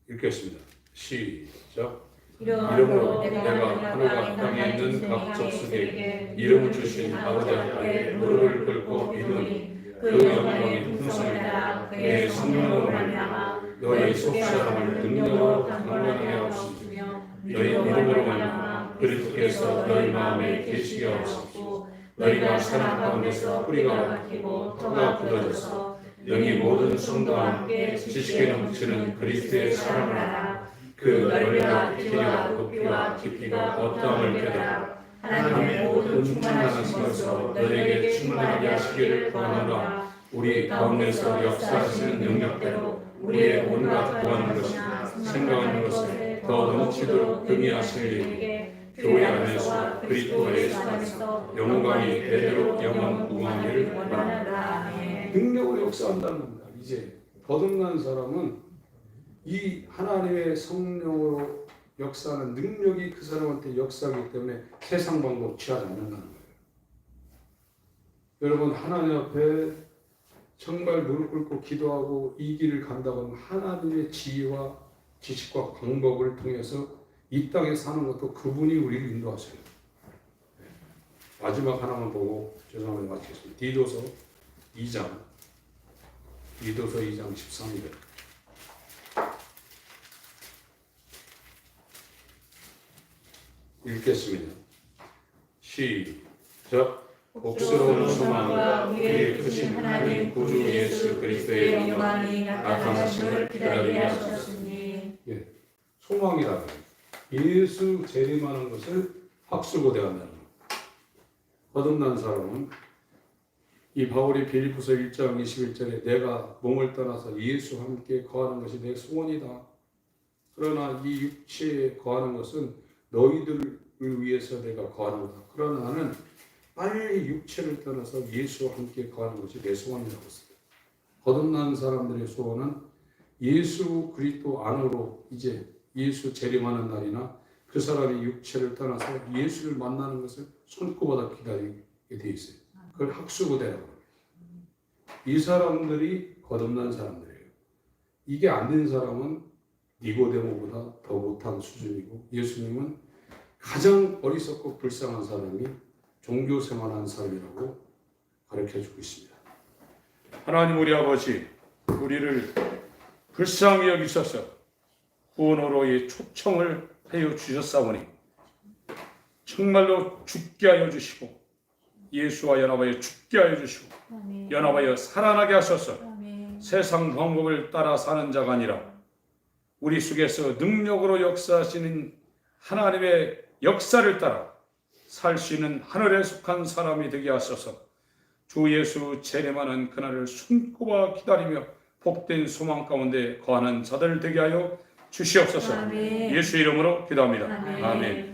읽겠습니다. 시작. 이러므로 내가 하늘과 땅에 있는 각 족속에게 이름을 주신 아버지 앞에 무릎을 꿇고 믿으니 그 영광의 풍성을 따라 그의 성령으로 말미암아 너희 속사람을 능력으로 강건하게 하옵시며 너희 이름으로 말미암아 그리스도께서 너희 마음에 계시게 하옵시고 너희가 사랑 가운데서 뿌리가 박히고 터가 굳어져서 영이 모든 성도와 함께 지식에 넘치는 그리스도의 사랑을 알아 그 넓이와 길이와 높이와 깊이가 어떠함을 깨달아 하나님의 모든 충만하신 것으로 너희에게 충만하게 하시기를 구하노라. 우리 가운데서 역사하시는 능력대로 우리의 온갖 구하는 것이나 생각하는 것을 더 넘치도록 금이하실 일이고 교회 안에서 그리스도 예수 안에서 영광이 대대로 영원 무궁하기를 원하노라. 능력으로 역사한다는 겁니다. 이제 거듭난 사람은 이 하나님의 성령으로 역사하는 능력이 그 사람한테 역사하기 때문에 세상 방법 취하지 않는다는 거예요. 여러분 하나님 앞에 정말 무릎 꿇고 기도하고 이 길을 간다고 하면 하나님의 지혜와 지식과 방법을 통해서 이 땅에 사는 것도 그분이 우리를 인도하셔요. 마지막 하나만 보고 죄송합니다. 마치겠습니다. 디도서 2장 13절 읽겠습니다. 시작. 복스러운 소망과 우리의 크신 하나님 구주 예수 그리스도의 영광이 나타나심을 기다리게 하셨으니. 소망이라는 예수 재림하는 것을 확수고대한다는 것. 거듭난 사람은 이 바울이 빌립보서 1장 21절에 내가 몸을 떠나서 예수와 함께 거하는 것이 내 소원이다. 그러나 이 육체에 거하는 것은 너희들을 위해서 내가 거하는 거다. 그러나 나는 빨리 육체를 떠나서 예수와 함께 거하는 것이 내 소원이라고 했습니다. 거듭난 사람들의 소원은 예수 그리스도 안으로 이제 예수 재림하는 날이나 그 사람이 육체를 떠나서 예수를 만나는 것을 손꼽아 기다리게 돼 있어요. 그걸 학수고대라고 합니다. 이 사람들이 거듭난 사람들이에요. 이게 안 된 사람은 니고데모보다 더 못한 수준이고 예수님은 가장 어리석고 불쌍한 사람이 종교생활하는 사람이라고 가르쳐주고 있습니다. 하나님 우리 아버지 우리를 불쌍히 여기셔서 구원으로의 초청을 하여 주셨사오니 정말로 죽게 하여 주시고 예수와 연합하여 죽게 하여 주시고 연합하여 살아나게 하셔서 세상 방법을 따라 사는 자가 아니라 우리 속에서 능력으로 역사하시는 하나님의 역사를 따라 살 수 있는 하늘에 속한 사람이 되게 하셔서 주 예수 재림하는 그날을 손꼽아 기다리며 복된 소망 가운데 거하는 자들 되게 하여 주시옵소서. 아멘. 예수 이름으로 기도합니다. 아멘. 아멘.